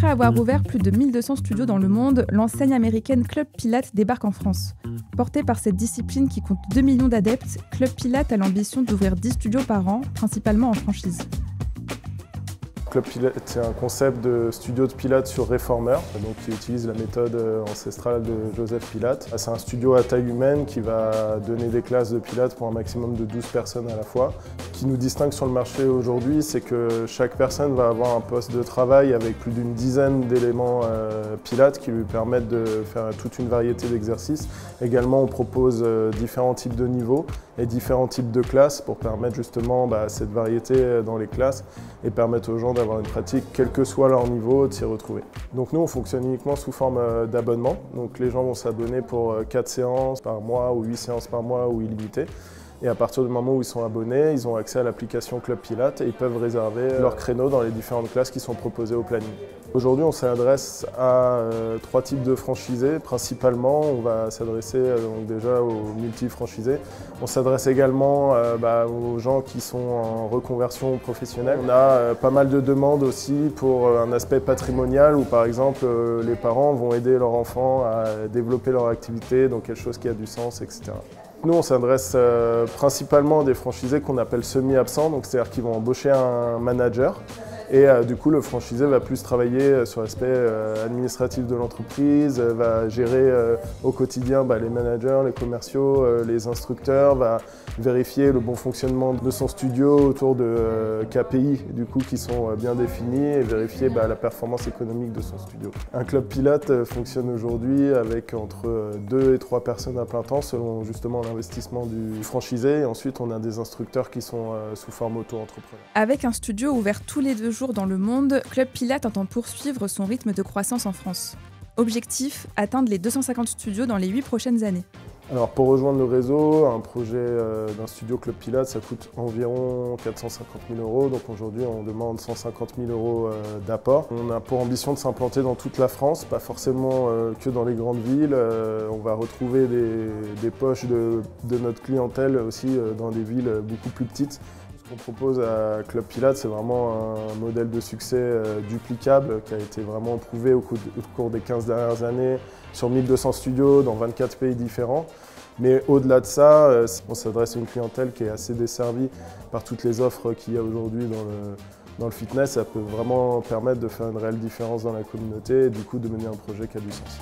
Après avoir ouvert plus de 1200 studios dans le monde, l'enseigne américaine Club Pilates débarque en France. Portée par cette discipline qui compte 2 millions d'adeptes, Club Pilates a l'ambition d'ouvrir 10 studios par an, principalement en franchise. Club Pilates, c'est un concept de studio de Pilates sur réformeur, donc qui utilise la méthode ancestrale de Joseph Pilates. C'est un studio à taille humaine qui va donner des classes de Pilates pour un maximum de 12 personnes à la fois. Ce qui nous distingue sur le marché aujourd'hui, c'est que chaque personne va avoir un poste de travail avec plus d'une dizaine d'éléments Pilates qui lui permettent de faire toute une variété d'exercices. Également, on propose différents types de niveaux et différents types de classes pour permettre justement cette variété dans les classes et permettre aux gens d'avoir une pratique, quel que soit leur niveau, de s'y retrouver. Donc nous, on fonctionne uniquement sous forme d'abonnement. Donc les gens vont s'abonner pour 4 séances par mois ou 8 séances par mois ou illimitées. Et à partir du moment où ils sont abonnés, ils ont accès à l'application Club Pilates et ils peuvent réserver leur créneau dans les différentes classes qui sont proposées au planning. Aujourd'hui, on s'adresse à 3 types de franchisés. Principalement, on va s'adresser déjà aux multi-franchisés. On s'adresse également aux gens qui sont en reconversion professionnelle. On a pas mal de demandes aussi pour un aspect patrimonial où, par exemple, les parents vont aider leur enfant à développer leur activité, donc quelque chose qui a du sens, etc. Nous, on s'adresse principalement à des franchisés qu'on appelle semi-absents, donc c'est-à-dire qu'ils vont embaucher un manager. Et du coup, le franchisé va plus travailler sur l'aspect administratif de l'entreprise, va gérer au quotidien les managers, les commerciaux, les instructeurs, va vérifier le bon fonctionnement de son studio autour de KPI du coup, qui sont bien définis et vérifier la performance économique de son studio. Un club Pilates fonctionne aujourd'hui avec entre 2 et 3 personnes à plein temps selon justement l'investissement du franchisé. Et ensuite, on a des instructeurs qui sont sous forme auto-entrepreneur. Avec un studio ouvert tous les 2 jours dans le monde, Club Pilates entend poursuivre son rythme de croissance en France. Objectif, atteindre les 250 studios dans les 8 prochaines années. Alors pour rejoindre le réseau, un projet d'un studio Club Pilates, ça coûte environ 450 000 €. Donc aujourd'hui, on demande 150 000 € d'apport. On a pour ambition de s'implanter dans toute la France, pas forcément que dans les grandes villes. On va retrouver des poches de notre clientèle aussi dans des villes beaucoup plus petites. Ce qu'on propose à Club Pilates, c'est vraiment un modèle de succès duplicable qui a été vraiment prouvé au cours des 15 dernières années sur 1200 studios dans 24 pays différents. Mais au-delà de ça, on s'adresse à une clientèle qui est assez desservie par toutes les offres qu'il y a aujourd'hui dans le fitness. Ça peut vraiment permettre de faire une réelle différence dans la communauté et du coup de mener un projet qui a du sens.